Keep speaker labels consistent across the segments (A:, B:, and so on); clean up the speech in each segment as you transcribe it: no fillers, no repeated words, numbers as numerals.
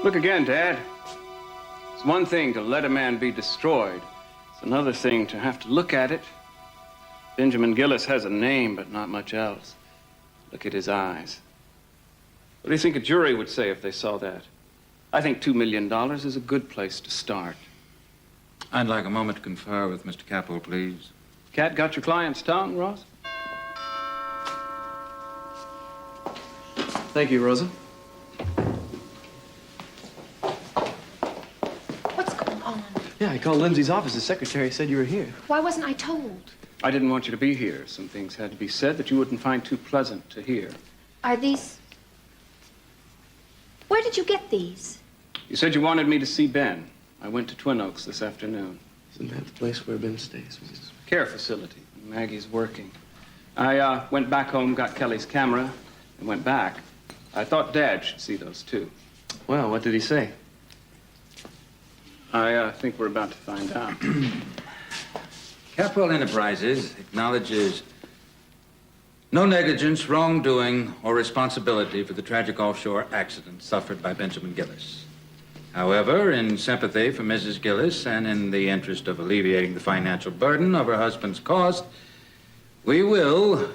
A: Look again, Dad. It's one thing to let a man be destroyed. It's another thing to have to look at it. Benjamin Gillis has a name, but not much else. Look at his eyes. What do you think a jury would say if they saw that? I think $2 million is a good place to start.
B: I'd like a moment to confer with Mr. Capel, please.
A: Cat got your client's tongue, Rosa?
C: Thank you, Rosa.
D: What's going on?
C: Yeah, I called Lindsay's office. The secretary said you were here.
D: Why wasn't I told?
A: I didn't want you to be here. Some things had to be said that you wouldn't find too pleasant to hear.
D: Are these... Where did you get these?
A: You said you wanted me to see Ben. I went to Twin Oaks this afternoon.
C: Isn't that the place where Ben stays?
A: Care facility. Maggie's working. I went back home, got Kelly's camera, and went back. I thought Dad should see those, too.
C: Well, what did he say?
A: I think we're about to find out.
B: Capel Enterprises acknowledges no negligence, wrongdoing, or responsibility for the tragic offshore accident suffered by Benjamin Gillis. However, in sympathy for Mrs. Gillis and in the interest of alleviating the financial burden of her husband's cost, we will,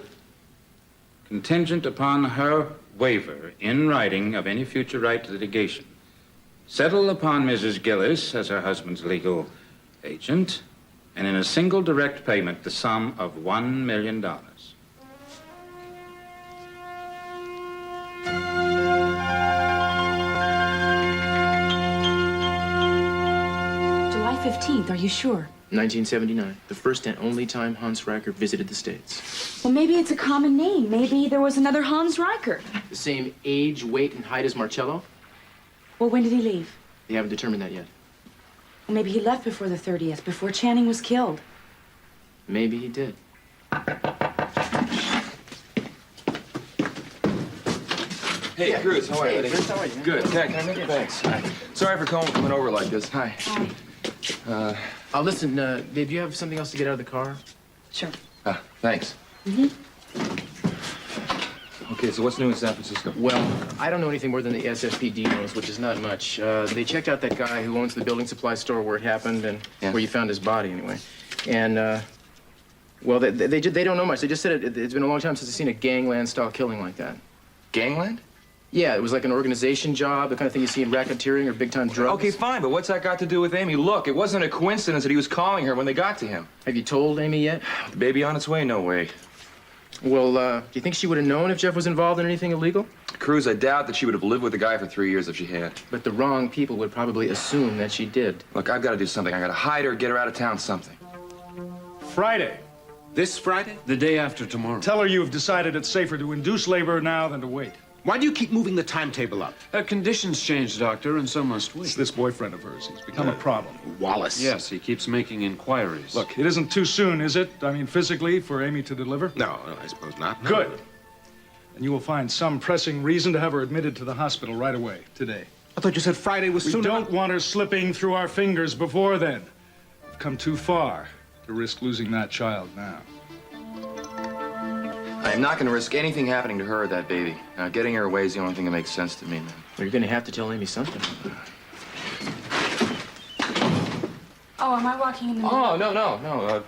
B: contingent upon her waiver in writing of any future right to litigation, settle upon Mrs. Gillis as her husband's legal agent, and in a single direct payment, the sum of $1 million.
E: July 15th, are you sure?
C: 1979, the first and only time Hans Riker visited the States.
E: Well, maybe it's a common name. Maybe there was another Hans Riker.
C: The same age, weight, and height as Marcello?
E: Well, when did he leave?
C: They haven't determined that yet.
E: Well, maybe he left before the 30th, before Channing was killed.
C: Maybe he did.
F: Hey, Cruz, how are you?
C: Hey, Chris, how are you?
F: Good. Can I make it? Thanks. Hi. Sorry for coming over like this. Hi.
E: Hi.
C: Listen, babe, do you have something else to get out of the car?
E: Sure.
F: Thanks. Okay, so what's new in San Francisco?
C: Well, I don't know anything more than the SFPD knows, which is not much. They checked out that guy who owns the building supply store where it happened and where you found his body, anyway. And, well, they don't know much. They just said it's been a long time since they've seen a gangland-style killing like that.
F: Gangland?
C: Yeah, it was like an organization job, the kind of thing you see in racketeering or big-time drugs.
F: Okay, fine, but what's that got to do with Amy? Look, it wasn't a coincidence that he was calling her when they got to him.
C: Have you told Amy yet?
F: The baby on its way? No way.
C: Well, do you think she would have known if Jeff was involved in anything illegal?
F: Cruz, I doubt that she would have lived with the guy for 3 years if she had.
C: But the wrong people would probably assume that she did.
F: Look, I've got to do something. I got to hide her, get her out of town, something.
G: Friday.
H: This Friday?
G: The day after tomorrow. Tell her you have decided it's safer to induce labor now than to wait.
H: Why do you keep moving the timetable up?
G: Conditions change, Doctor, and so must we. It's this boyfriend of hers. He's become a problem.
H: Wallace?
G: Yes, he keeps making inquiries. Look, it isn't too soon, is it? I mean, physically, for Amy to deliver?
H: No, I suppose not. No.
G: Good. And you will find some pressing reason to have her admitted to the hospital right away, today.
H: I thought you said Friday was
G: We
H: soon
G: don't
H: enough.
G: want her slipping through our fingers before then. We've come too far to risk losing that child now.
F: I am not going to risk anything happening to her or that baby. Getting her away is the only thing that makes sense to me, man.
C: Well, you're going to have to tell Amy something.
E: Oh, am I walking in the middle?
F: Oh, no.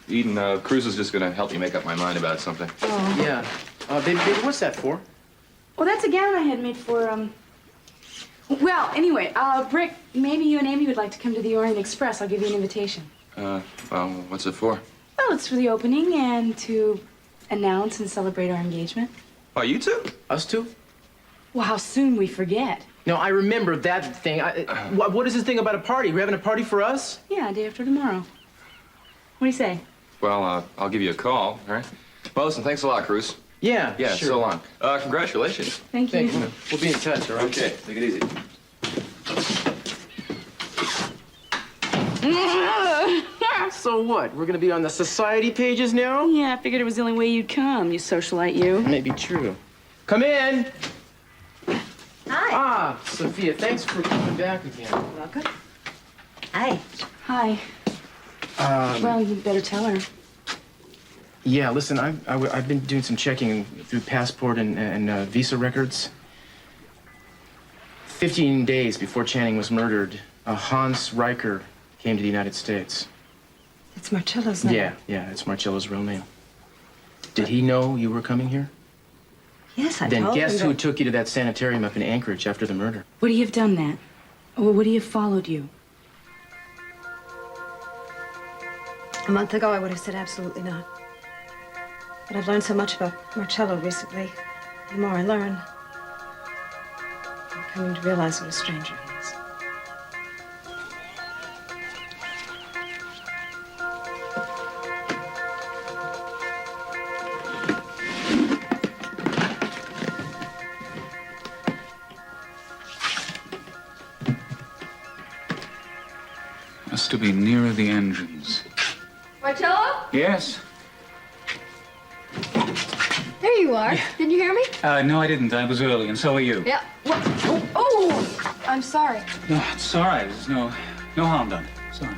F: Eden, Cruz is just going to help me make up my mind about something.
E: Oh.
C: Yeah. Baby, what's that for?
E: Well, that's a gown I had made for, Well, anyway, Brick, maybe you and Amy would like to come to the Orient Express. I'll give you an invitation.
F: Well, what's it for?
E: Well, it's for the opening and to announce and celebrate our engagement.
F: Oh, you two?
C: Us two?
E: Well, how soon we forget.
C: No, I remember that thing. What is this thing about a party? We're having a party for us?
E: Yeah, day after tomorrow. What do you say?
F: Well, I'll give you a call, all right? Well, listen, thanks a lot, Cruz.
C: Yeah,
F: Yeah,
C: sure.
F: so long. Congratulations.
E: Thank you.
C: Thank you. We'll be in touch, all right?
F: Okay, take it easy.
C: So what? We're gonna be on the society pages now?
E: Yeah, I figured it was the only way you'd come, you socialite, you.
C: Maybe true. Come in.
D: Hi.
C: Sophia, thanks for coming back again.
D: Welcome. Hi.
E: Hi. Well, you'd better tell her.
C: Yeah, listen, I've been doing some checking through passport and visa records. 15 days before Channing was murdered, Hans Riker came to the United States.
E: It's Marcello's name.
C: Yeah, it's Marcello's real name. Did he know you were coming here?
E: Yes, I
C: Then
E: told him
C: guess
E: that-
C: who took you to that sanitarium up in Anchorage after the murder?
E: Would he have done that? Or would he have followed you?
I: A month ago, I would have said absolutely not. But I've learned so much about Marcello recently. The more I learn, I'm coming to realize what a stranger he is.
J: Must to be nearer the engines.
K: Marcello?
J: Yes?
K: There you are. Didn't you hear me?
J: No, I didn't. I was early, and so are you.
K: Yeah. What? Oh, I'm sorry.
J: No, it's all right. There's no harm done. Sorry.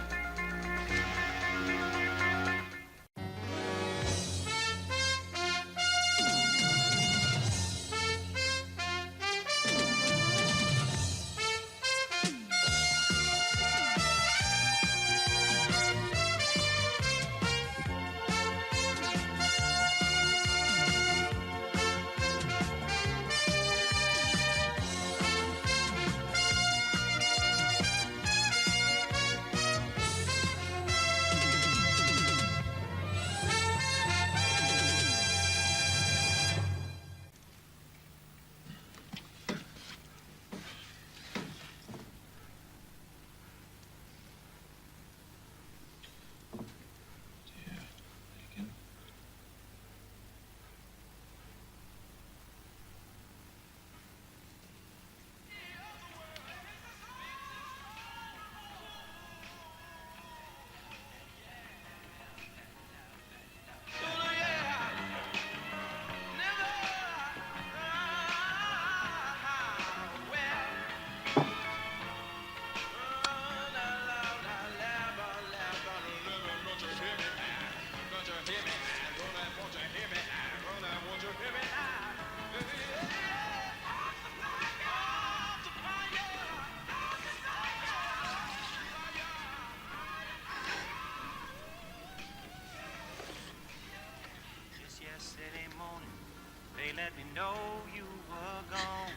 L: Let me know you were gone.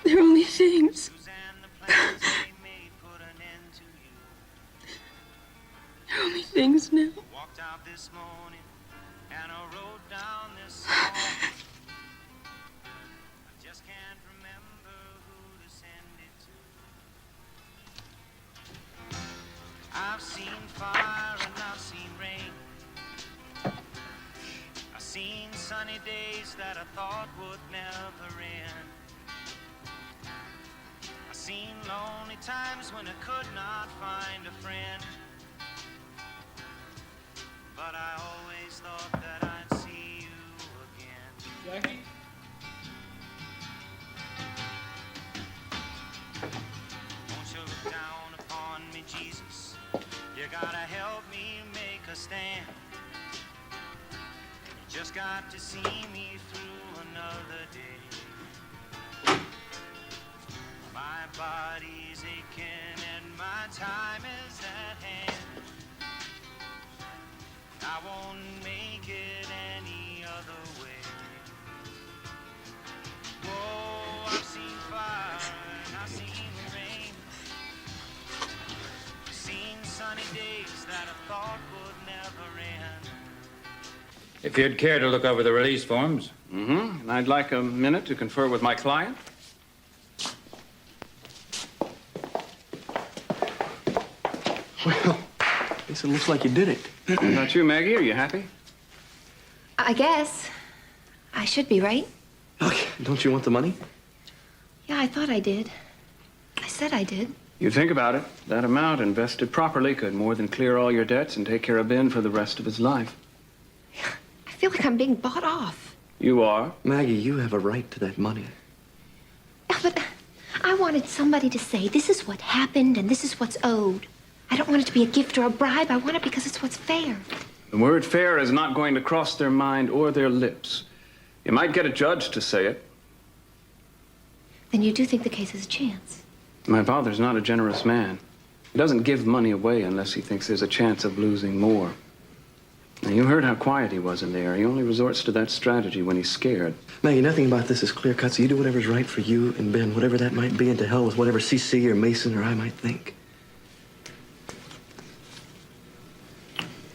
E: They're only things. They're only things now.
L: Walked out this morning and I wrote down this song. I just can't remember who to send it to. I've seen fire and I've seen rain. I've seen sunny days that I thought would never end. I've seen lonely times when I could not find a friend. But I always thought that I'd see you again.
J: Jackie?
L: Won't you look down upon me, Jesus? You gotta help me make a stand. You just got to see me through another day. My body's aching and my time is at hand. I won't make it any other way. Whoa, I've seen fire and I've seen rain. I've seen sunny days that I thought would never end.
B: If you'd care to look over the release forms.
A: Mm-hmm. And I'd like a minute to confer with my client.
C: Well, I guess it looks like you did it.
A: How about you, Maggie? Are you happy?
D: I guess. I should be, right?
C: Look, don't you want the money?
D: Yeah, I thought I did. I said I did.
A: You think about it. That amount invested properly could more than clear all your debts and take care of Ben for the rest of his life.
D: I feel like I'm being bought off.
A: You are?
C: Maggie, you have a right to that money.
D: Yeah, but I wanted somebody to say, this is what happened and this is what's owed. I don't want it to be a gift or a bribe. I want it because it's what's fair.
A: The word fair is not going to cross their mind or their lips. You might get a judge to say it.
D: Then you do think the case has a chance?
A: My father's not a generous man. He doesn't give money away unless he thinks there's a chance of losing more. Now, you heard how quiet he was in there. He only resorts to that strategy when he's scared.
M: Maggie, nothing about this is clear-cut, so you do whatever's right for you and Ben, whatever that might be, and to hell with whatever CC or Mason or I might think.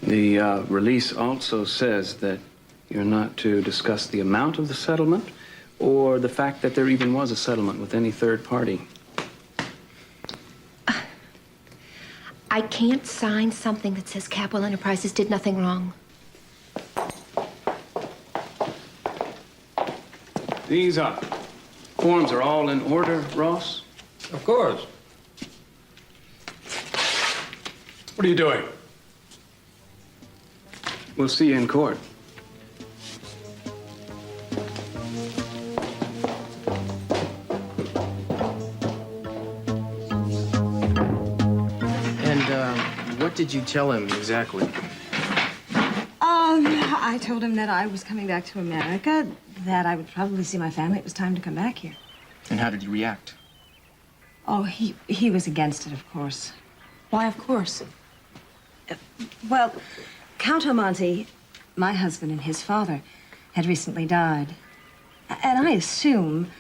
A: The release also says that you're not to discuss the amount of the settlement or the fact that there even was a settlement with any third party.
D: I can't sign something that says Capwell Enterprises did nothing wrong.
A: These forms are all in order, Ross?
B: Of course.
G: What are you doing?
A: We'll see you in court.
C: What did you tell him exactly?
I: I told him that I was coming back to America, that I would probably see my family. It was time to come back here.
C: And how did he react?
I: Oh, he was against it, of course.
E: Why, of course?
I: Well, Count Almonte, my husband and his father, had recently died. And I assume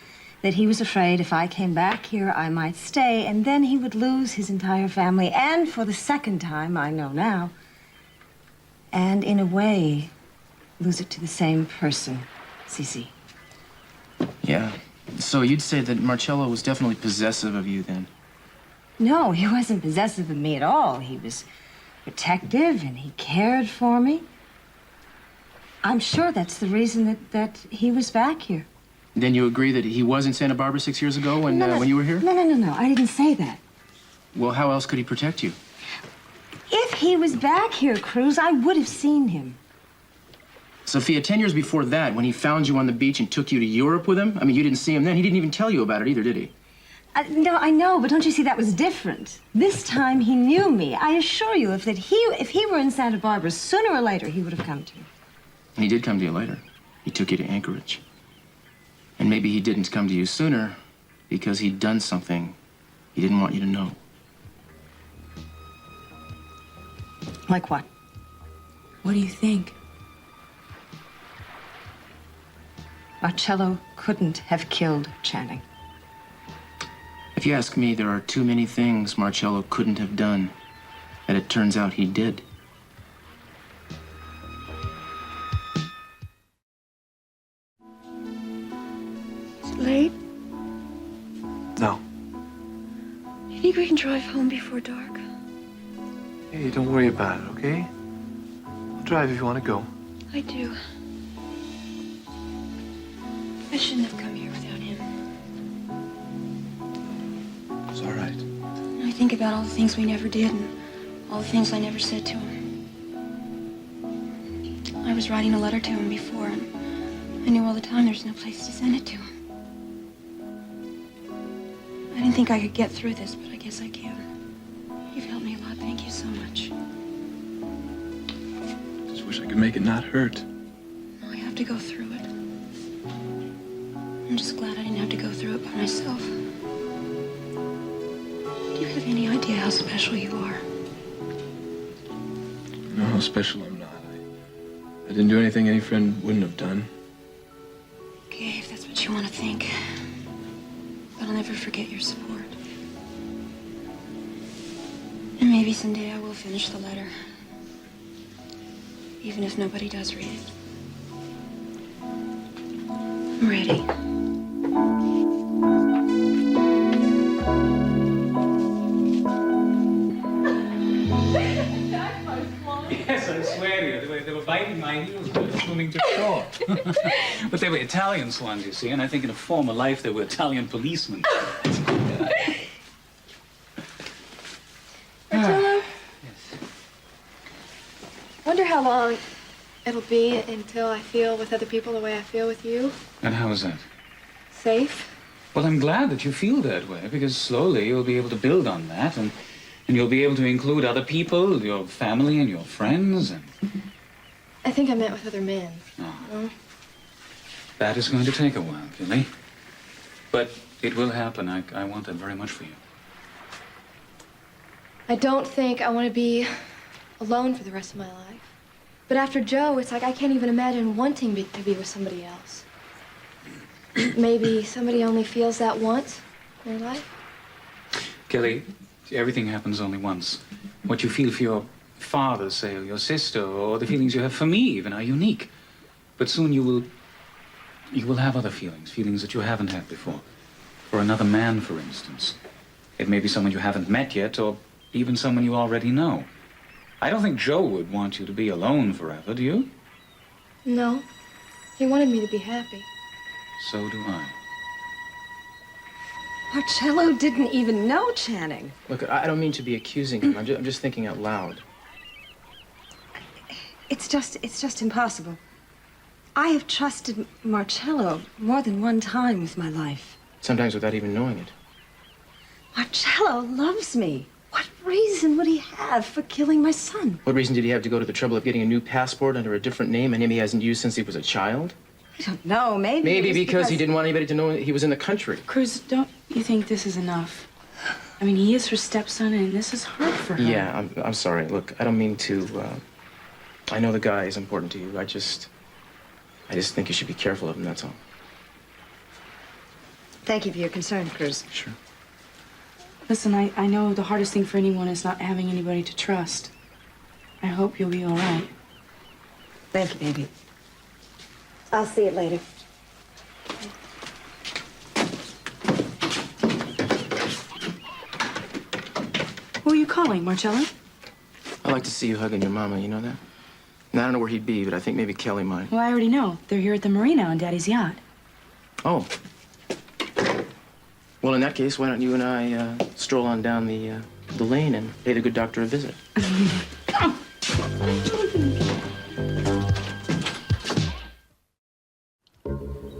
I: that he was afraid if I came back here, I might stay, and then he would lose his entire family, and for the second time, I know now, and in a way, lose it to the same person, Cece.
C: Yeah. So you'd say that Marcello was definitely possessive of you then?
I: No, he wasn't possessive of me at all. He was protective, and he cared for me. I'm sure that's the reason that he was back here.
C: Then you agree that he was in Santa Barbara 6 years ago when you were here?
I: No. I didn't say that.
C: Well, how else could he protect you?
I: If he was back here, Cruz, I would have seen him.
C: Sophia, 10 years before that, when he found you on the beach and took you to Europe with him, I mean, you didn't see him then. He didn't even tell you about it either, did he?
I: No, I know, but don't you see that was different? This time he knew me. I assure you, if he were in Santa Barbara, sooner or later he would have come to you.
C: And he did come to you later. He took you to Anchorage. And maybe he didn't come to you sooner because he'd done something he didn't want you to know.
I: Like what?
E: What do you think?
I: Marcello couldn't have killed Channing.
C: If you ask me, there are too many things Marcello couldn't have done that it turns out he did.
K: Is it late?
M: No.
K: Do you think we can drive home before dark?
M: Hey, don't worry about it, okay? I'll drive if you want to go.
K: I do. I shouldn't have come here without him.
M: It's all right.
K: I think about all the things we never did and all the things I never said to him. I was writing a letter to him before, and I knew all the time there's no place to send it to him. I didn't think I could get through this, but I guess I can. You've helped me a lot. Thank you so much.
M: Just wish I could make it not hurt.
K: I have to go through it. I'm just glad I didn't have to go through it by myself. Do you have any idea how special you are?
M: I know how special I'm not. I didn't do anything any friend wouldn't have done.
K: Okay, if that's what you want to think. But I'll never forget your support. And maybe someday I will finish the letter. Even if nobody does read it. I'm ready.
J: Yes, I swear to you, they were biting my heels when they were swimming to shore. But they were Italian swans, you see, and I think in a former life they were Italian policemen.
K: Marcello?
J: Yes.
K: Wonder how long it'll be until I feel with other people the way I feel with you.
J: And how is that?
K: Safe.
J: Well, I'm glad that you feel that way, because slowly you'll be able to build on that, and you'll be able to include other people, your family and your friends, and...
K: I think I meant with other men.
J: Oh.
K: No?
J: That is going to take a while, Billy. But It will happen. I want that very much for you.
D: I don't think I want to be alone for the rest of my life. But after Joe, it's like I can't even imagine wanting to be with somebody else. Maybe somebody only feels that once in their life.
J: Kelly, everything happens only once. What you feel for your father, say, or your sister, or the feelings you have for me even are unique. But soon you will have other feelings that you haven't had before. For another man, for instance. It may be someone you haven't met yet, or even someone you already know. I don't think Joe would want you to be alone forever, do you?
D: No. He wanted me to be happy.
J: So do I.
I: Marcello didn't even know Channing.
C: Look, I don't mean to be accusing him. I'm just thinking out loud.
I: It's just impossible. I have trusted Marcello more than one time with my life.
C: Sometimes without even knowing it.
I: Marcello loves me. What reason would he have for killing my son?
C: What reason did he have to go to the trouble of getting a new passport under a different name, a name he hasn't used since he was a child?
I: I don't know. Maybe.
C: Maybe because he didn't want anybody to know he was in the country.
E: Cruz, don't you think this is enough? I mean, he is her stepson, and this is hard for her.
C: Yeah, I'm sorry. Look, I don't mean to. I know the guy is important to you. I just think you should be careful of him. That's all.
I: Thank you for your concern, Cruz.
C: Sure.
E: Listen, I know the hardest thing for anyone is not having anybody to trust. I hope you'll be all right.
I: Thank you, baby. I'll see you later.
E: Who are you calling, Marcello?
C: I'd like to see you hugging your mama, you know that? And I don't know where he'd be, but I think maybe Kelly might.
E: Well, I already know. They're here at the marina on Daddy's yacht.
C: Oh. Well, in that case, why don't you and I stroll on down the lane and pay the good doctor a visit?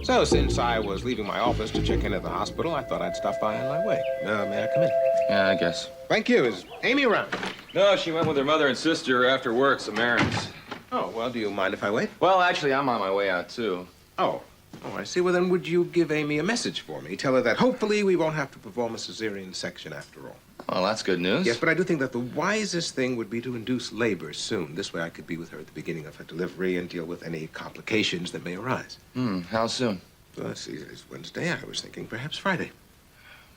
H: So, since I was leaving my office to check in at the hospital, I thought I'd stop by on my way. May I come in?
F: Yeah, I guess.
H: Thank you. Is Amy around?
F: No, she went with her mother and sister after work, some errands.
H: Oh, well, do you mind if I wait?
F: Well, actually, I'm on my way out, too.
H: Oh, I see. Well, then would you give Amy a message for me? Tell her that hopefully we won't have to perform a cesarean section after all.
F: Well, that's good news.
H: Yes, but I do think that the wisest thing would be to induce labor soon. This way I could be with her at the beginning of her delivery and deal with any complications that may arise.
F: How soon?
H: Well, let's see, it's Wednesday. I was thinking perhaps Friday.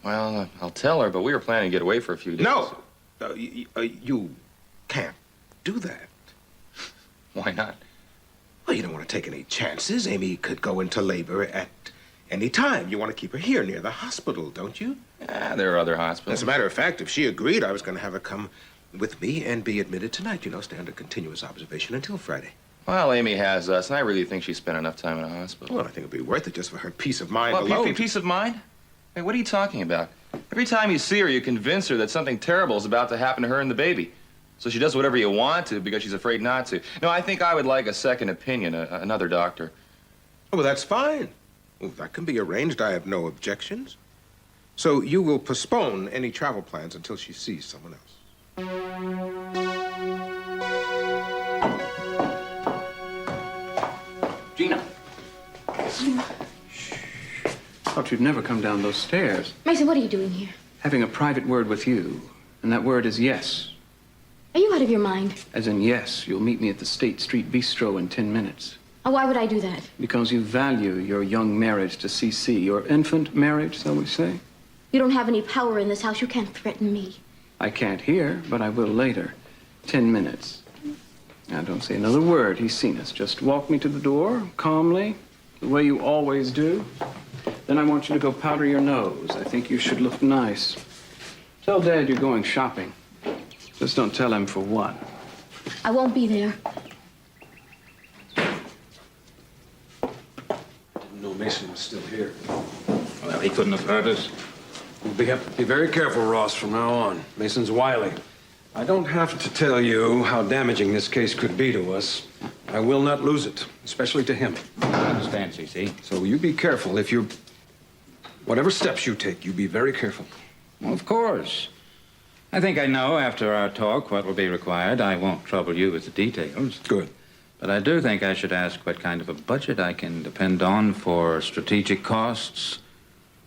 F: Well, I'll tell her, but we were planning to get away for a few days.
H: No! You can't do that.
F: Why not?
H: Well, you don't want to take any chances. Amy could go into labor at any time. You want to keep her here near the hospital, don't you?
F: Yeah, there are other hospitals.
H: As a matter of fact, if she agreed, I was going to have her come with me and be admitted tonight. You know, stay under continuous observation until Friday.
F: Well, Amy has us, and I really think she spent enough time in a hospital.
H: Well, I think it'd be worth it just for her peace of mind
F: What,
H: alone.
F: peace of mind? Hey, what are you talking about? Every time you see her, you convince her that something terrible is about to happen to her and the baby. So she does whatever you want to because she's afraid not to. No, I think I would like a second opinion, another doctor.
H: Oh, well, that's fine. Well, that can be arranged. I have no objections. So you will postpone any travel plans until she sees someone else.
A: Gina. Thought you'd never come down those stairs.
D: Mason, what are you doing here?
A: Having a private word with you. And that word is yes.
D: Are you out of your mind?
A: As in yes, you'll meet me at the State Street Bistro in 10 minutes.
D: Oh, why would I do that?
A: Because you value your young marriage to CC, your infant marriage, shall we say?
D: You don't have any power in this house. You can't threaten me.
A: I can't here, but I will later. 10 minutes. Now, don't say another word. He's seen us. Just walk me to the door, calmly, the way you always do. Then I want you to go powder your nose. I think you should look nice. Tell Dad you're going shopping. Just don't tell him for what.
D: I won't be there.
N: No, Mason was still here.
J: Well, he couldn't have hurt us.
N: Be very careful, Ross, from now on. Mason's wily. I don't have to tell you how damaging this case could be to us. I will not lose it, especially to him.
J: I understand, CC.
N: So you be careful. If you... Whatever steps you take, you be very careful.
J: Well, of course. I think I know after our talk what will be required. I won't trouble you with the details.
N: Good.
J: But I do think I should ask what kind of a budget I can depend on for strategic costs,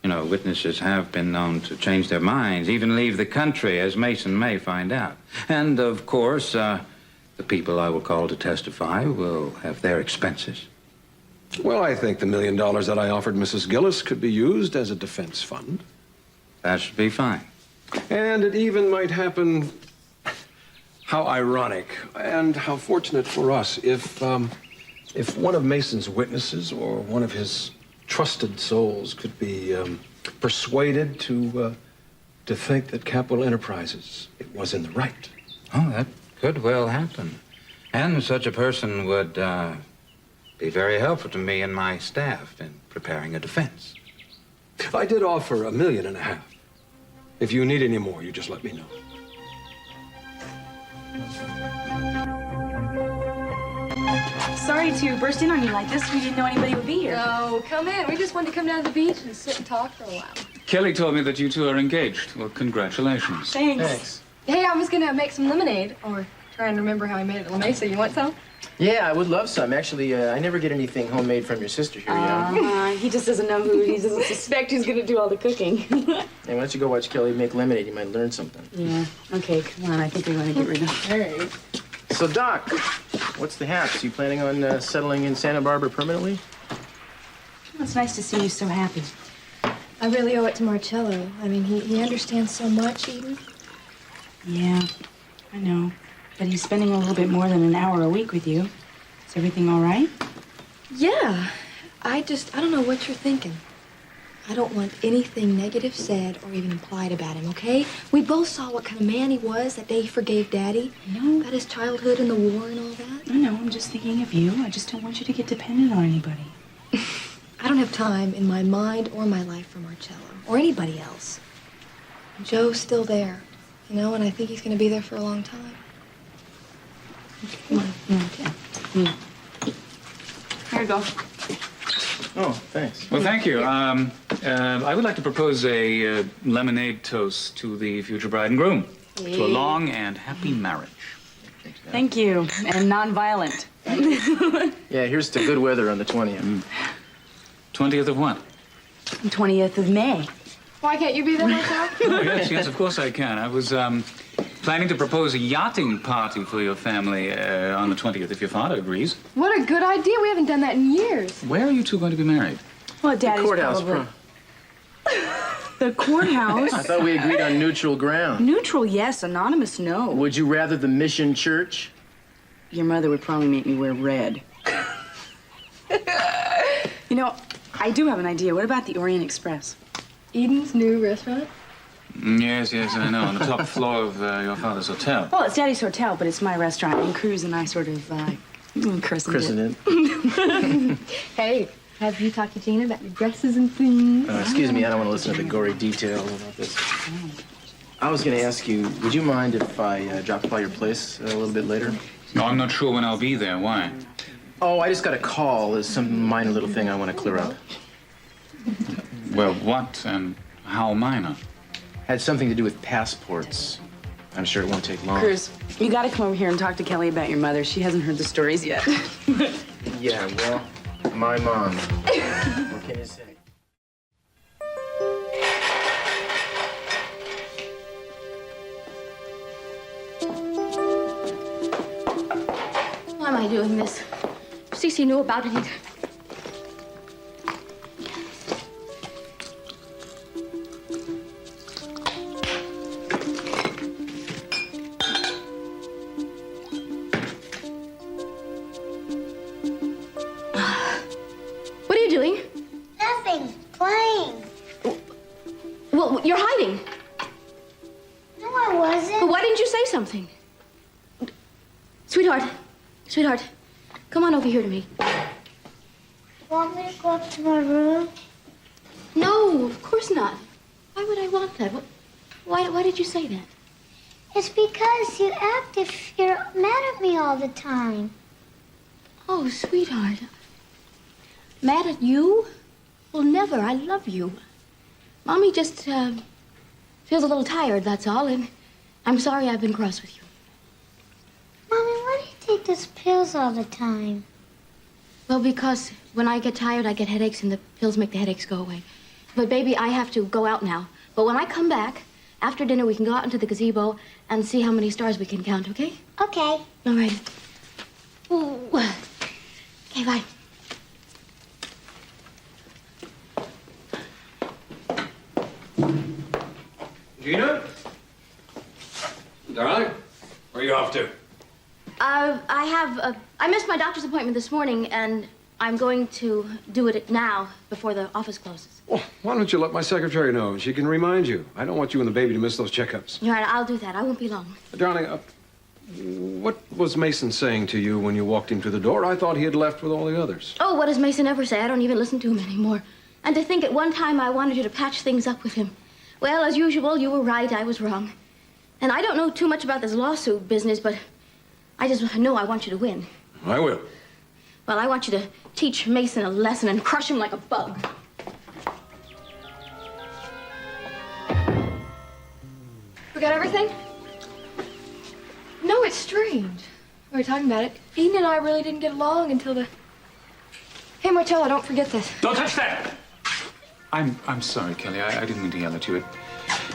B: You know, witnesses have been known to change their minds, even leave the country, as Mason may find out. And, of course, the people I will call to testify will have their expenses.
N: Well, I think the $1 million that I offered Mrs. Gillis could be used as a defense fund.
B: That should be fine.
N: And it even might happen, how ironic and how fortunate for us if one of Mason's witnesses or one of his trusted souls could be persuaded to think that Capital Enterprises it was in the right.
B: Oh, that could well happen. And such a person would be very helpful to me and my staff in preparing a defense.
N: I did offer $1.5 million. If you need any more, you just let me know.
E: Sorry to burst in on you like this. We didn't know anybody would be here.
D: No, come in. We just wanted to come down to the beach and sit and talk for a while.
J: Kelly told me that you two are engaged. Well, congratulations.
E: Thanks.
D: Hey, I was gonna make some lemonade, or try and remember how I made it at La Mesa. You want some?
C: Yeah, I would love some. Actually, I never get anything homemade from your sister here, you know.
E: He just doesn't know who. He doesn't suspect who's going to do all the cooking.
C: Hey, why don't you go watch Kelly make lemonade? You might learn something.
E: Yeah. Okay, come on. I think we want to get rid of.
C: All right. So, Doc, what's the haps? You planning on settling in Santa Barbara permanently?
E: Well, it's nice to see you so happy.
D: I really owe it to Marcello. I mean, he understands so much, Eden.
E: Yeah, I know. But he's spending a little bit more than an hour a week with you. Is everything all right?
D: Yeah. I don't know what you're thinking. I don't want anything negative said or even implied about him, okay? We both saw what kind of man he was that day he forgave Daddy.
E: No.
D: About his childhood and the war and all that.
E: I know. I'm just thinking of you. I just don't want you to get dependent on anybody.
D: I don't have time in my mind or my life for Marcello or anybody else. Joe's still there, you know, and I think he's going to be there for a long time.
E: Come on. Okay. Here you go.
C: Oh, thanks.
J: Well, thank you. I would like to propose a lemonade toast to the future bride and groom. To a long and happy marriage.
E: Thank you. And non-violent.
C: Yeah, here's to good weather on the 20th.
J: 20th of what?
E: 20th of May.
D: Why can't you be there, Marcello?
J: Oh, yes, of course I can. I was planning to propose a yachting party for your family on the 20th, if your father agrees.
D: What a good idea. We haven't done that in years.
J: Where are you two going to be married?
E: Well, Daddy's
C: Courthouse
E: probably... The courthouse?
C: I thought we agreed on neutral ground.
E: Neutral, yes. Anonymous, no.
C: Would you rather the Mission Church?
E: Your mother would probably make me wear red. You know, I do have an idea. What about the Orient Express?
D: Eden's new restaurant?
J: Yes, I know. On the top floor of your father's hotel.
E: Well, it's Daddy's hotel, but it's my restaurant, and Cruz and I sort of christened it.
D: Hey, have you talked to Gina about your dresses and things?
C: Excuse me, I don't want to listen to the gory detail about this. I was going to ask you, would you mind if I dropped by your place a little bit later?
J: No, I'm not sure when I'll be there. Why?
C: Oh, I just got a call. There's some minor little thing I want to clear up.
J: Well, what and how minor?
C: Had something to do with passports. I'm sure it won't take long.
E: Cruz, you got to come over here and talk to Kelly about your mother. She hasn't heard the stories yet.
C: Yeah, well, my mom. What can you say?
D: Why am I doing this? Cece knew about it. What are you doing?
O: Nothing. Playing.
D: Well, you're hiding.
O: No, I wasn't.
D: But why didn't you say something? Sweetheart, come on over here to me.
O: Want me to go up to my room?
D: No, of course not. Why would I want that? Why did you say that?
O: It's because you act if you're mad at me all the time.
D: Oh, sweetheart. Mad at you? Well, never. I love you. Mommy just feels a little tired, that's all, and I'm sorry I've been cross with you.
O: Mommy, why do you take those pills all the time?
D: Well, because when I get tired, I get headaches, and the pills make the headaches go away. But, baby, I have to go out now. But when I come back, after dinner, we can go out into the gazebo and see how many stars we can count, okay?
O: Okay.
D: All right. Ooh. Okay, bye.
N: Gina? Darling, where are you off to?
D: I missed my doctor's appointment this morning, and I'm going to do it now before the office closes.
N: Well, why don't you let my secretary know? She can remind you. I don't want you and the baby to miss those checkups.
D: All right, I'll do that. I won't be long.
N: Darling, what was Mason saying to you when you walked him to the door? I thought he had left with all the others.
D: Oh, what does Mason ever say? I don't even listen to him anymore. And to think at one time I wanted you to patch things up with him. Well, as usual, you were right, I was wrong. And I don't know too much about this lawsuit business, but I just know I want you to win.
N: I will.
D: Well, I want you to teach Mason a lesson and crush him like a bug. Forgot everything? No, it's strange. We were talking about it. Eden and I really didn't get along until the... Hey, Marcello, don't forget this.
J: Don't touch that! I'm sorry, Kelly. I didn't mean to yell at you. It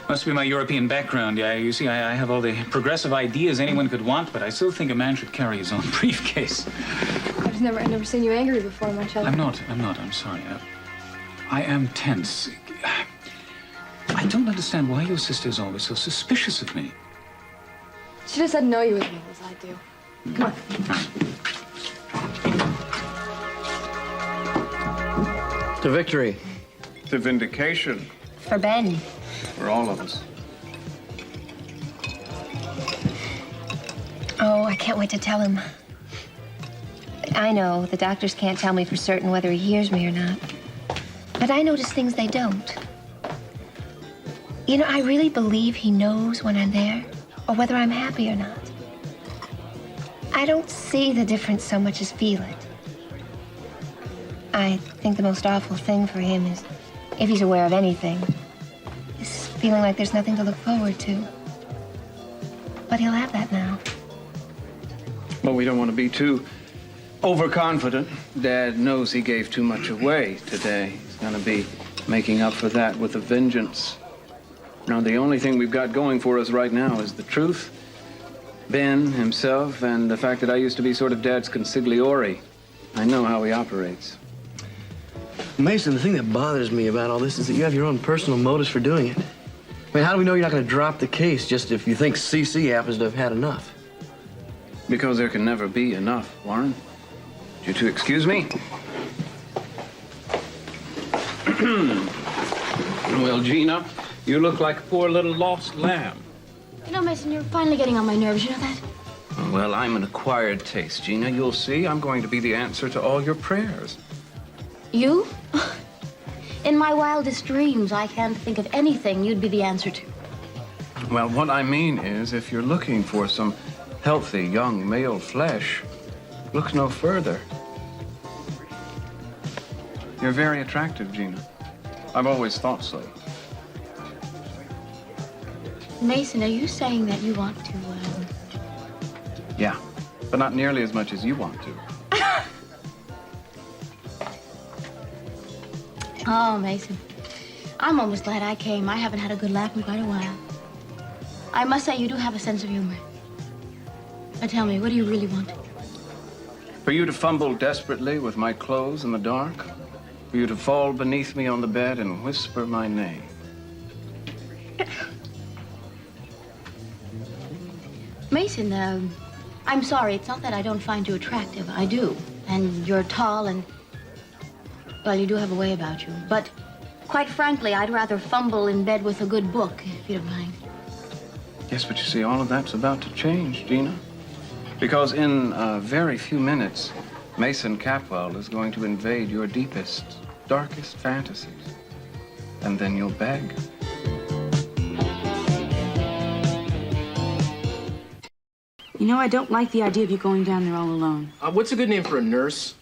J: must be my European background. Yeah, you see, I have all the progressive ideas anyone could want, but I still think a man should carry his own briefcase.
D: I've never seen you angry before, Marcello.
J: I'm not. I'm sorry. I am tense. I don't understand why your sister is always so suspicious of me.
D: She just doesn't know you as well as I do. Come on.
M: To victory.
A: To vindication.
K: For Ben.
A: For all of us.
K: Oh, I can't wait to tell him. I know the doctors can't tell me for certain whether he hears me or not. But I notice things they don't. You know, I really believe he knows when I'm there, or whether I'm happy or not. I don't see the difference so much as feel it. I think the most awful thing for him is, if he's aware of anything, is feeling like there's nothing to look forward to. But he'll have that now.
A: Well, we don't want to be too overconfident. Dad knows he gave too much away today. He's going to be making up for that with a vengeance. Now, the only thing we've got going for us right now is the truth, Ben himself, and the fact that I used to be sort of Dad's consigliere. I know how he operates.
M: Mason, the thing that bothers me about all this is that you have your own personal motives for doing it. I mean, how do we know you're not going to drop the case just if you think CC happens to have had enough?
A: Because there can never be enough, Warren. Would you two excuse me? Well, Gina, you look like a poor little lost lamb.
D: You know, Mason, you're finally getting on my nerves. You know that?
A: Well, I'm an acquired taste, Gina. You'll see, I'm going to be the answer to all your prayers.
D: You? In my wildest dreams, I can't think of anything you'd be the answer to.
A: Well, what I mean is, if you're looking for some healthy, young male flesh, look no further. You're very attractive, Gina. I've always thought so.
D: Mason, are you saying that you want to,
A: Yeah, but not nearly as much as you want to.
D: Oh, Mason. I'm almost glad I came. I haven't had a good laugh in quite a while. I must say, you do have a sense of humor. Now tell me, what do you really want?
A: For you to fumble desperately with my clothes in the dark? For you to fall beneath me on the bed and whisper my name?
D: Mason, I'm sorry. It's not that I don't find you attractive. I do. And you're tall and... Well, you do have a way about you. But quite frankly, I'd rather fumble in bed with a good book, if you don't mind.
A: Yes, but you see, all of that's about to change, Gina. Because in a very few minutes, Mason Capwell is going to invade your deepest, darkest fantasies. And then you'll beg.
E: You know, I don't like the idea of you going down there all alone.
C: What's a good name for a nurse?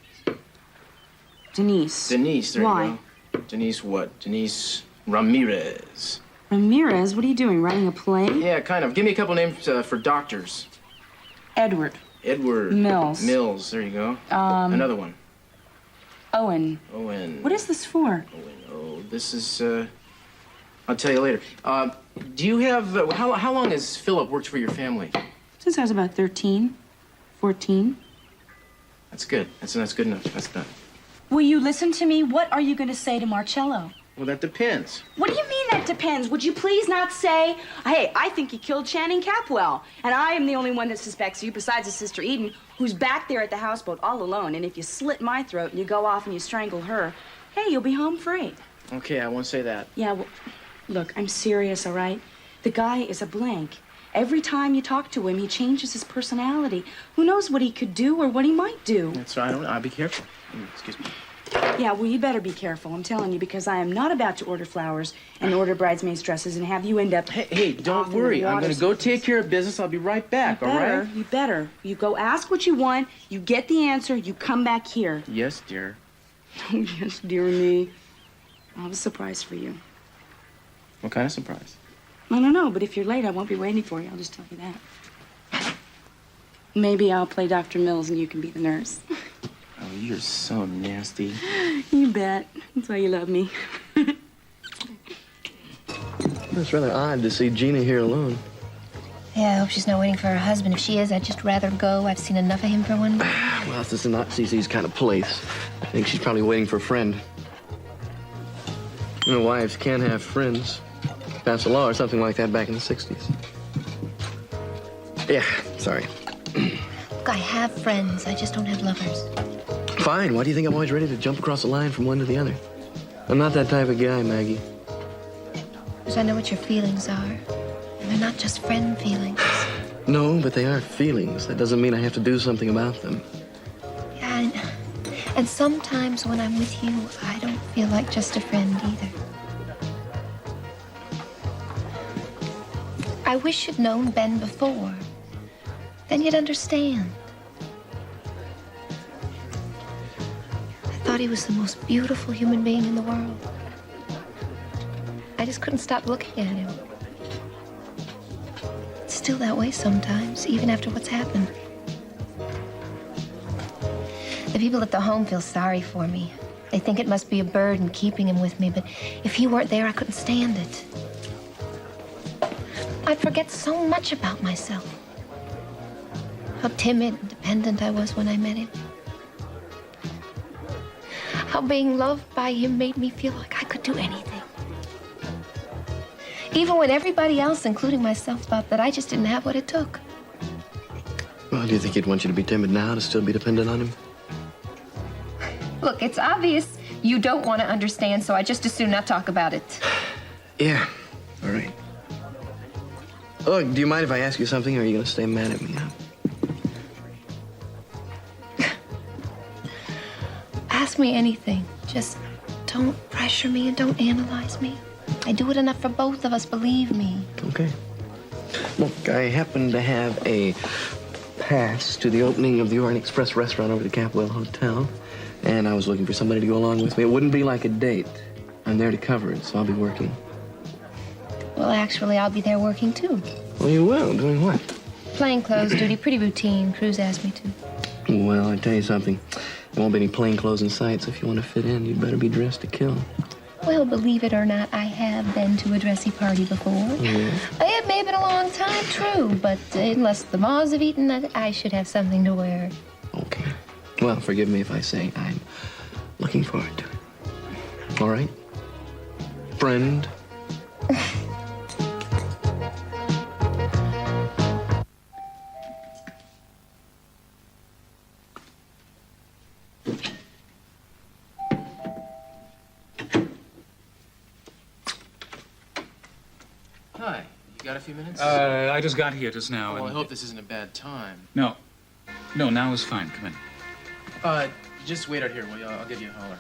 E: Denise.
C: Denise, there
E: Why?
C: you go. Denise what? Denise Ramirez.
E: Ramirez? What are you doing, writing a play?
C: Yeah, kind of. Give me a couple names for doctors.
E: Edward.
C: Edward.
E: Mills.
C: Mills, there you go. Another one.
E: Owen.
C: Owen.
E: What is this for?
C: Owen, this is, I'll tell you later. Do you have, how long has Philip worked for your family?
E: Since I was about 13, 14.
C: That's good. That's good enough. That's done.
E: Will you listen to me? What are you going to say to Marcello?
C: Well, that depends.
E: What do you mean that depends? Would you please not say, hey, I think he killed Channing Capwell, and I am the only one that suspects you besides his sister Eden, who's back there at the houseboat all alone, and if you slit my throat and you go off and you strangle her, hey, you'll be home free.
C: Okay, I won't say that.
E: Yeah, well, look, I'm serious, all right? The guy is a blank. Every time you talk to him, he changes his personality. Who knows what he could do or what he might do?
C: That's right. I'll be careful. Excuse me.
E: Yeah, well, you better be careful, I'm telling you, because I am not about to order flowers and order bridesmaids' dresses and have you end up...
C: Hey, don't worry. I'm going to go take care of business. I'll be right back, all right?
E: You better. You go ask what you want, you get the answer, you come back here.
C: Yes, dear.
E: Oh, yes, dear me. I have a surprise for you.
C: What kind of surprise?
E: I don't know, but if you're late, I won't be waiting for you. I'll just tell you that. Maybe I'll play Dr. Mills and you can be the nurse.
C: Oh, you're so nasty.
E: You bet. That's why you love me.
M: It's rather odd to see Gina here alone.
K: Yeah, I hope she's not waiting for her husband. If she is, I'd just rather go. I've seen enough of him for one.
M: Well, this is not CC's kind of place. I think she's probably waiting for a friend. You know, wives can't have friends. Passed a law or something like that back in the 60s. Yeah, sorry.
K: Look, I have friends. I just don't have lovers.
M: Fine. Why do you think I'm always ready to jump across the line from one to the other? I'm not that type of guy, Maggie.
K: Because I know what your feelings are. And they're not just friend feelings.
M: No, but they are feelings. That doesn't mean I have to do something about them.
K: Yeah, and sometimes when I'm with you, I don't feel like just a friend either. I wish you'd known Ben before. Then you'd understand. I thought he was the most beautiful human being in the world. I just couldn't stop looking at him. It's still that way sometimes, even after what's happened. The people at the home feel sorry for me. They think it must be a burden keeping him with me, but if he weren't there, I couldn't stand it. I'd forget so much about myself. How timid and dependent I was when I met him. How being loved by him made me feel like I could do anything. Even when everybody else, including myself, thought that I just didn't have what it took.
M: Well, do you think he'd want you to be timid now to still be dependent on him?
K: Look, it's obvious you don't want to understand, so I just as soon not talk about it.
M: Yeah, all right. Look, do you mind if I ask you something, or are you going to stay mad at me, huh?
K: Ask me anything. Just don't pressure me and don't analyze me. I do it enough for both of us, believe me.
M: Okay. Look, I happen to have a pass to the opening of the Orient Express restaurant over at the Capwell Hotel, and I was looking for somebody to go along with me. It wouldn't be like a date. I'm there to cover it, so I'll be working.
K: Well, actually, I'll be there working, too.
M: Well, you will? Doing what?
K: Plainclothes duty, pretty routine. Cruz asked me to.
M: Well, I tell you something. There won't be any plain clothes in sight, so if you want to fit in, you'd better be dressed to kill.
K: Well, believe it or not, I have been to a dressy party before.
M: Yeah.
K: It may have been a long time, true, but unless the moths have eaten, I should have something to wear.
M: Okay. Well, forgive me if I say I'm looking forward to it. All right? Friend?
C: Hi. You got a few minutes?
J: I just got here just now.
C: Well, I
J: and...
C: hope this isn't a bad time.
J: No. No, now is fine. Come in.
C: Just wait out here, will you? I'll give you a holler.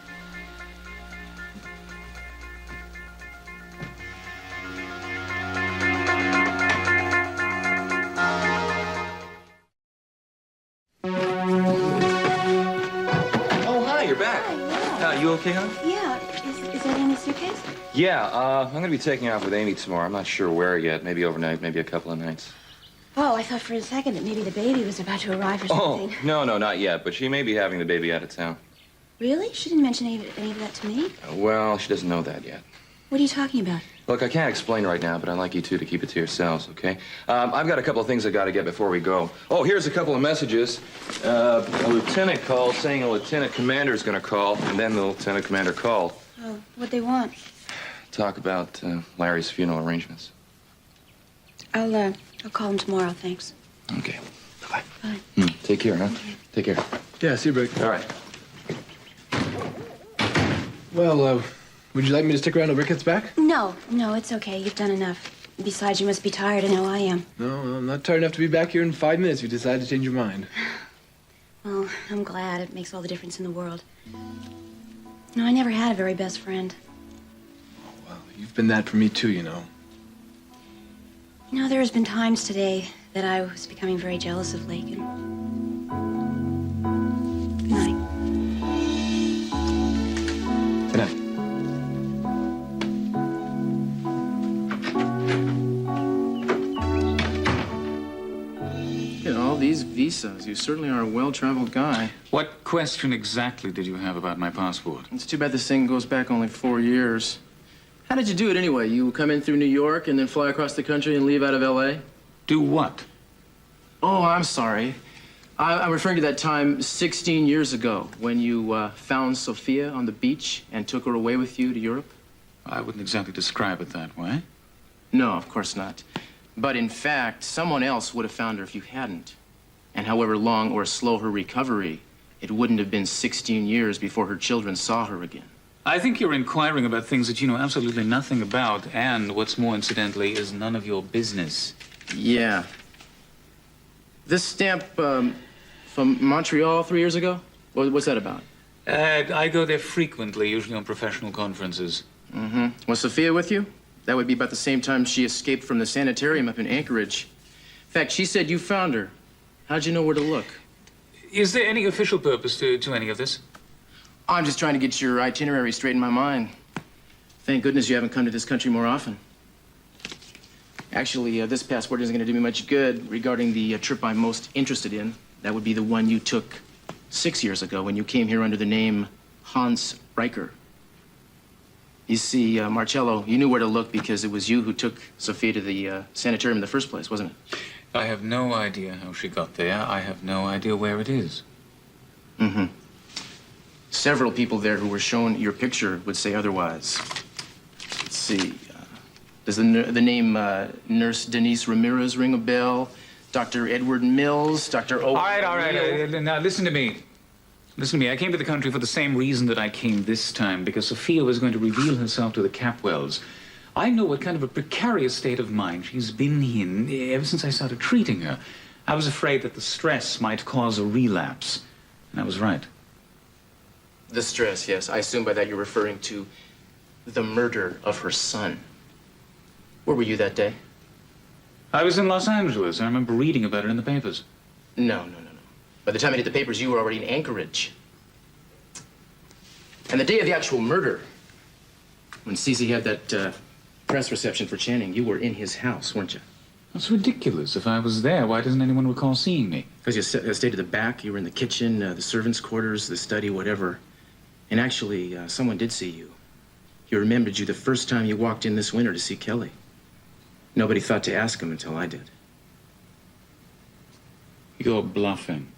F: Oh, hi, you're back. You okay, hon?
E: Yeah. Is that in the suitcase?
F: Yeah, I'm gonna be taking off with Amy tomorrow. I'm not sure where yet. Maybe overnight, maybe a couple of nights.
E: Oh, I thought for a second that maybe the baby was about to arrive or
F: Oh,
E: something.
F: no, not yet, but she may be having the baby out of town.
E: Really? She didn't mention any of that to me.
F: Well, she doesn't know that yet.
E: What are you talking about?
F: Look, I can't explain right now, but I'd like you two to keep it to yourselves, okay? I've got a couple of things I got to get before we go. Oh, here's a couple of messages. A lieutenant called saying a lieutenant commander is going to call, and then the lieutenant commander called.
E: Oh, what they want?
F: Talk about Larry's funeral arrangements.
E: I'll call him tomorrow, thanks.
F: Okay. Bye-bye.
E: Bye.
F: Take care, huh? Take care.
N: Yeah, see you, Rick.
F: All right.
C: Well, would you like me to stick around till Rick gets back?
E: No, it's okay. You've done enough. Besides, you must be tired. I know I am.
C: No, I'm not tired enough to be back here in 5 minutes if you decide to change your mind.
E: Well, I'm glad. It makes all the difference in the world. No, I never had a very best friend.
C: Well, you've been that for me too, you know.
E: You know, there has been times today that I was becoming very jealous of Lakin. Good night.
C: Good night. Look at all these visas. You certainly are a well-traveled guy.
J: What question exactly did you have about my passport?
C: It's too bad this thing goes back only 4 years. How did you do it anyway? You come in through New York and then fly across the country and leave out of L.A.?
J: Do what?
C: Oh, I'm sorry. I'm referring to that time 16 years ago when you found Sophia on the beach and took her away with you to Europe.
J: I wouldn't exactly describe it that way.
C: No, of course not. But in fact, someone else would have found her if you hadn't. And however long or slow her recovery, it wouldn't have been 16 years before her children saw her again.
J: I think you're inquiring about things that you know absolutely nothing about, and what's more incidentally is none of your business.
C: Yeah. This stamp from Montreal 3 years ago? What's that about?
J: I go there frequently, usually on professional conferences.
C: Mm-hmm. Was Sophia with you? That would be about the same time she escaped from the sanitarium up in Anchorage. In fact, she said you found her. How'd you know where to look?
J: Is there any official purpose to any of this?
C: I'm just trying to get your itinerary straight in my mind. Thank goodness you haven't come to this country more often. Actually, this passport isn't going to do me much good regarding the trip I'm most interested in. That would be the one you took 6 years ago when you came here under the name Hans Riker. You see, Marcello, you knew where to look because it was you who took Sophia to the sanitarium in the first place, wasn't it?
J: I have no idea how she got there. I have no idea where it is.
C: Mm-hmm. Several people there who were shown your picture would say otherwise. Let's see. Does the name Nurse Denise Ramirez ring a bell? Dr. Edward Mills? Dr. O.
J: All right. Now, listen to me. Listen to me. I came to the country for the same reason that I came this time, because Sophia was going to reveal herself to the Capwells. I know what kind of a precarious state of mind she's been in ever since I started treating her. I was afraid that the stress might cause a relapse. And I was right.
C: The stress, yes. I assume by that you're referring to the murder of her son. Where were you that day?
J: I was in Los Angeles. I remember reading about it in the papers.
C: No. By the time it hit the papers, you were already in Anchorage. And the day of the actual murder, when Cece had that press reception for Channing, you were in his house, weren't you?
J: That's ridiculous. If I was there, why doesn't anyone recall seeing me?
C: Because you stayed at the back. You were in the kitchen, the servants' quarters, the study, whatever. And actually, someone did see you. He remembered you the first time you walked in this winter to see Kelly. Nobody thought to ask him until I did.
J: You're bluffing.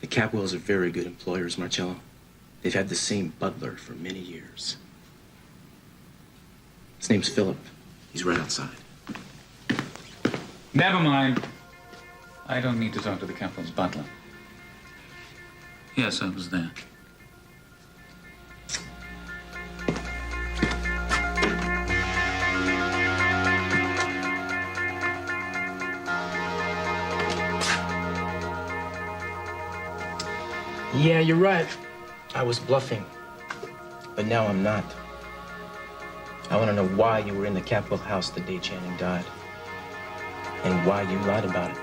C: The Capwells are very good employers, Marcello. They've had the same butler for many years. His name's Philip. He's right outside.
J: Never mind. I don't need to talk to the Capwells' butler. Yes, I was there.
C: Yeah, you're right. I was bluffing. But now I'm not. I want to know why you were in the Capwell house the day Channing died. And why you lied about it.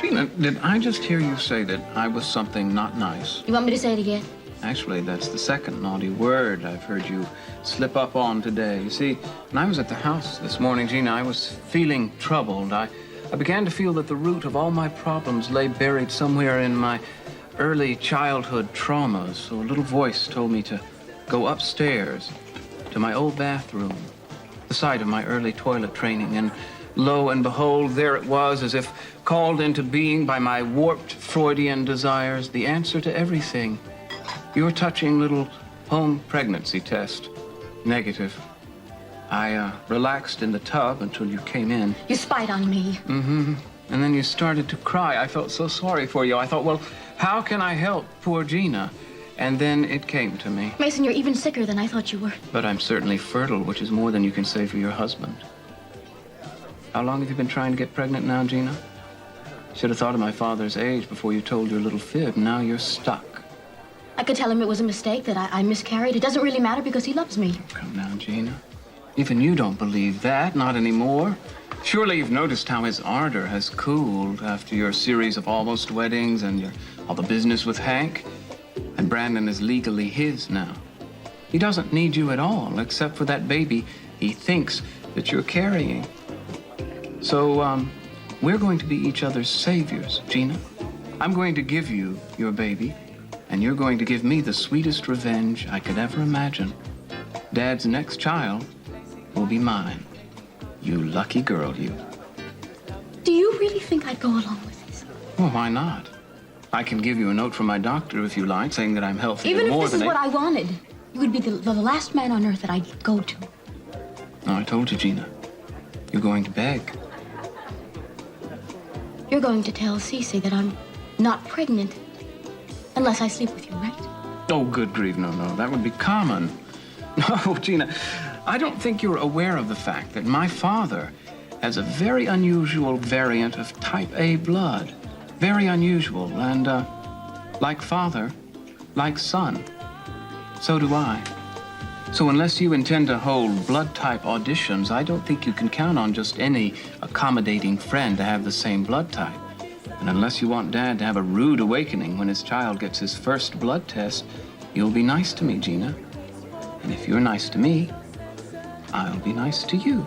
A: Gina, did I just hear you say that I was something not nice?
D: You want me to say it again?
A: Actually, that's the second naughty word I've heard you slip up on today. You see, when I was at the house this morning, Gina, I was feeling troubled. I began to feel that the root of all my problems lay buried somewhere in my early childhood traumas. So a little voice told me to go upstairs to my old bathroom, the site of my early toilet training, and lo and behold, there it was, as if called into being by my warped Freudian desires, the answer to everything. Your touching little home pregnancy test. Negative. I relaxed in the tub until you came in.
P: You spied on me.
A: Mm-hmm. And then you started to cry. I felt so sorry for you. I thought, well, how can I help poor Gina? And then it came to me.
P: Mason, you're even sicker than I thought you were.
A: But I'm certainly fertile, which is more than you can say for your husband. How long have you been trying to get pregnant now, Gina? Should have thought of my father's age before you told your little fib. Now you're stuck.
P: I could tell him it was a mistake, that I miscarried. It doesn't really matter because he loves me.
A: Come now, Gina. Even you don't believe that, not anymore. Surely you've noticed how his ardor has cooled after your series of almost weddings and all the business with Hank. And Brandon is legally his now. He doesn't need you at all, except for that baby he thinks that you're carrying. So, we're going to be each other's saviors, Gina. I'm going to give you your baby, and you're going to give me the sweetest revenge I could ever imagine. Dad's next child will be mine. You lucky girl, you.
P: Do you really think I'd go along with this?
A: Well, why not? I can give you a note from my doctor if you like, saying that I'm healthy.
P: Even if
A: more
P: this
A: than
P: is what I wanted, you would be the last man on earth that I'd go to.
A: No, I told you, Gina. You're going to beg.
P: You're going to tell Cece that I'm not pregnant unless I sleep with you, right?
A: Oh, good grief, no. That would be common. No, Gina, I don't think you're aware of the fact that my father has a very unusual variant of type A blood. Very unusual, and, like father, like son. So do I. So unless you intend to hold blood type auditions, I don't think you can count on just any accommodating friend to have the same blood type. And unless you want Dad to have a rude awakening when his child gets his first blood test, you'll be nice to me, Gina. And if you're nice to me, I'll be nice to you.